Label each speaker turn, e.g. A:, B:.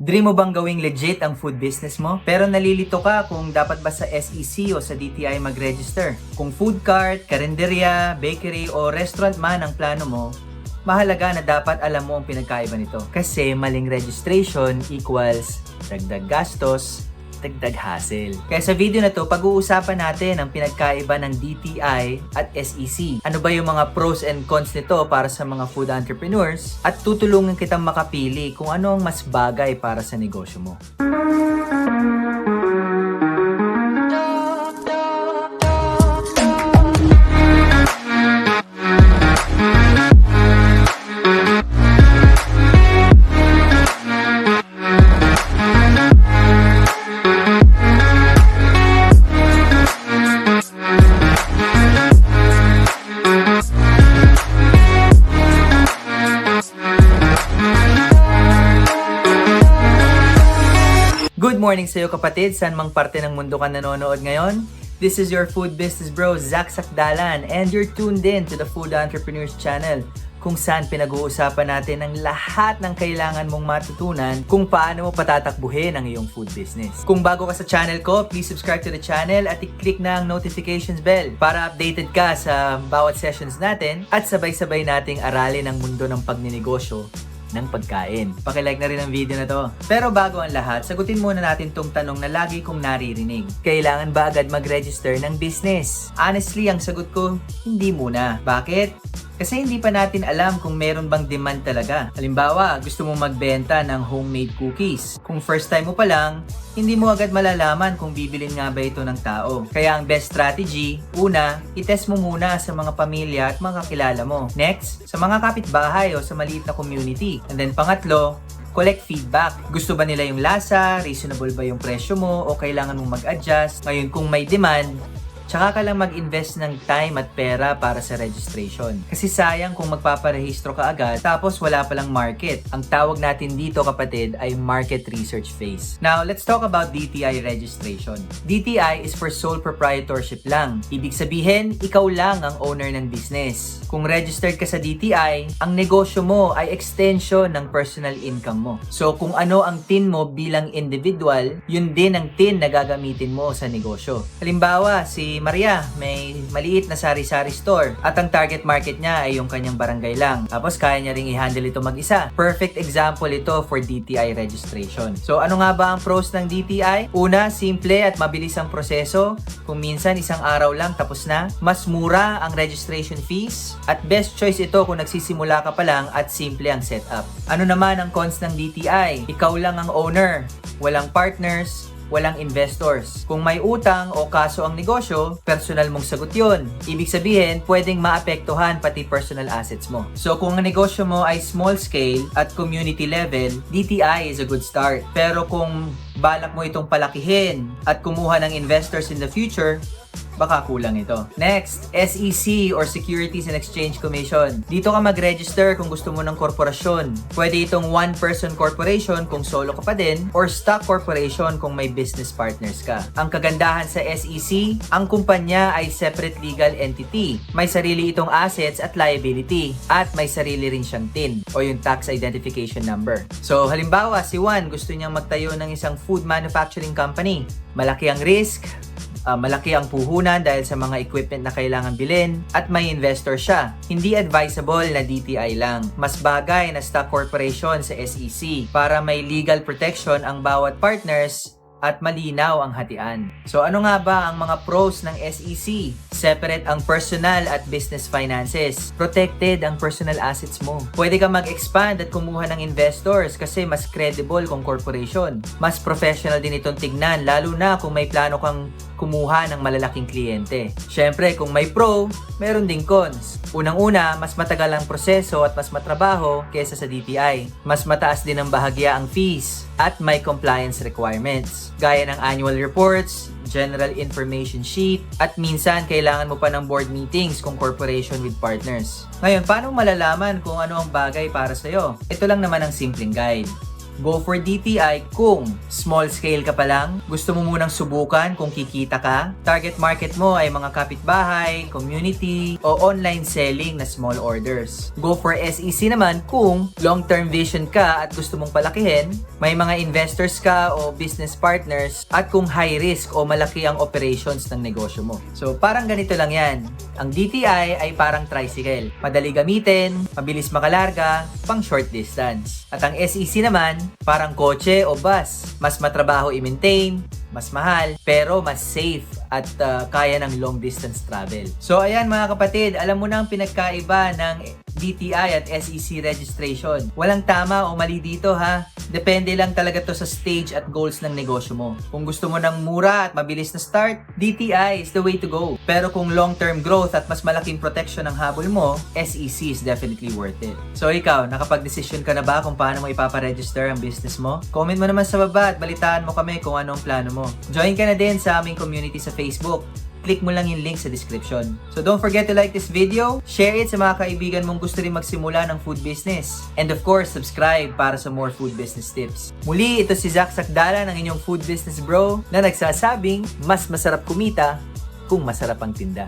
A: Dream mo bang gawing legit ang food business mo? Pero nalilito ka kung dapat ba sa SEC o sa DTI mag-register. Kung food cart, karinderya, bakery o restaurant man ang plano mo, mahalaga na dapat alam mo ang pinagkaiba nito. Kasi maling registration equals dagdag gastos, dagdag hassle. Kaya sa video na to, pag-uusapan natin ang pinagkaiba ng DTI at SEC. Ano ba yung mga pros and cons nito para sa mga food entrepreneurs? At tutulungan kitang makapili kung ano ang mas bagay para sa negosyo mo. Good morning sa iyo kapatid, saan mang parte ng mundo ka nanonood ngayon. This is your food business bro, Zach Sakdalan, and you're tuned in to the Food Entrepreneurs Channel, kung saan pinag-uusapan natin ang lahat ng kailangan mong matutunan kung paano mo patatakbuhin ang iyong food business. Kung bago ka sa channel ko, please subscribe to the channel at i-click na ang notifications bell para updated ka sa bawat sessions natin at sabay-sabay nating aralin ang mundo ng pagninegosyo ng pagkain. Pakilike na rin ang video na to. Pero bago ang lahat, sagutin muna natin tong tanong na lagi kong naririnig. Kailangan ba agad mag-register ng business? Honestly, ang sagot ko, hindi muna. Bakit? Kasi hindi pa natin alam kung meron bang demand talaga. Halimbawa, gusto mo magbenta ng homemade cookies. Kung first time mo pa lang, hindi mo agad malalaman kung bibilin nga ba ito ng tao. Kaya ang best strategy, una, itest mo muna sa mga pamilya at mga kakilala mo. Next, sa mga kapitbahay o sa maliit na community. And then pangatlo, collect feedback. Gusto ba nila yung lasa? Reasonable ba yung presyo mo? O kailangan mong mag-adjust? Ngayon, kung may demand, tsaka ka lang mag-invest ng time at pera para sa registration. Kasi sayang kung magpaparehistro ka agad tapos wala palang market. Ang tawag natin dito kapatid ay market research phase. Now, let's talk about DTI registration. DTI is for sole proprietorship lang. Ibig sabihin, ikaw lang ang owner ng business. Kung registered ka sa DTI, ang negosyo mo ay extension ng personal income mo. So, kung ano ang tin mo bilang individual, yun din ang tin na gagamitin mo sa negosyo. Halimbawa, si Maria may maliit na sari-sari store at ang target market niya ay yung kanyang barangay lang. Tapos kaya niya ring i-handle ito mag-isa. Perfect example ito for DTI registration. So ano nga ba ang pros ng DTI? Una, simple at mabilis ang proseso. Kung minsan isang araw lang tapos na. Mas mura ang registration fees at best choice ito kung nagsisimula ka pa lang at simple ang setup. Ano naman ang cons ng DTI? Ikaw lang ang owner, walang partners, walang investors. Kung may utang o kaso ang negosyo, personal mong sagot yun. Ibig sabihin, pwedeng maapektuhan pati personal assets mo. So kung ang negosyo mo ay small scale at community level, DTI is a good start. Pero kung balak mo itong palakihin at kumuha ng investors in the future, baka kulang ito. Next, SEC or Securities and Exchange Commission. Dito ka mag-register kung gusto mo ng korporasyon. Pwede itong one-person corporation kung solo ka pa din or stock corporation kung may business partners ka. Ang kagandahan sa SEC, ang kumpanya ay separate legal entity. May sarili itong assets at liability at may sarili rin siyang TIN o yung Tax Identification Number. So halimbawa, si Juan gusto niyang magtayo ng isang food manufacturing company. Malaki ang risk, malaki ang puhunan dahil sa mga equipment na kailangan bilhin at may investor siya. Hindi advisable na DTI lang. Mas bagay na stock corporation sa SEC para may legal protection ang bawat partners at malinaw ang hatian. So ano nga ba ang mga pros ng SEC? Separate ang personal at business finances. Protected ang personal assets mo. Pwede ka mag-expand at kumuha ng investors kasi mas credible kung corporation. Mas professional din itong tignan lalo na kung may plano kang kumuha ng malalaking kliyente. Syempre, kung may pro, meron ding cons. Unang-una, mas matagal ang proseso at mas matrabaho kaysa sa DTI. Mas mataas din ang bahagya ang fees at may compliance requirements. Gaya ng annual reports, general information sheet, at minsan kailangan mo pa ng board meetings kung corporation with partners. Ngayon, paano malalaman kung ano ang bagay para sa'yo? Ito lang naman ang simpleng guide. Go for DTI kung small scale ka pa lang, gusto mo munang subukan kung kikita ka, target market mo ay mga kapitbahay, community, o online selling na small orders. Go for SEC naman kung long-term vision ka at gusto mong palakihin, may mga investors ka o business partners, at kung high risk o malaki ang operations ng negosyo mo. So parang ganito lang yan. Ang DTI ay parang tricycle. Madali gamitin, mabilis makalarga, pang short distance. At ang SEC naman, parang kotse o bus. Mas matrabaho i-maintain, mas mahal, pero mas safe at kaya ng long distance travel. So ayan mga kapatid, alam mo na ang pinagkaiba ng DTI at SEC registration. Walang tama o mali dito ha. Depende lang talaga to sa stage at goals ng negosyo mo. Kung gusto mo ng mura at mabilis na start, DTI is the way to go. Pero kung long-term growth at mas malaking protection ang habol mo, SEC is definitely worth it. So ikaw, nakapag-desisyon ka na ba kung paano mo ipaparegister ang business mo? Comment mo naman sa baba at balitaan mo kami kung anong plano mo. Join ka na din sa aming community sa Facebook. Click mo lang yung link sa description. So don't forget to like this video, share it sa mga kaibigan mong gusto rin magsimula ng food business. And of course, subscribe para sa more food business tips. Muli, ito si Zach Sakdalan, ang inyong food business bro, na nagsasabing mas masarap kumita kung masarap ang tinda.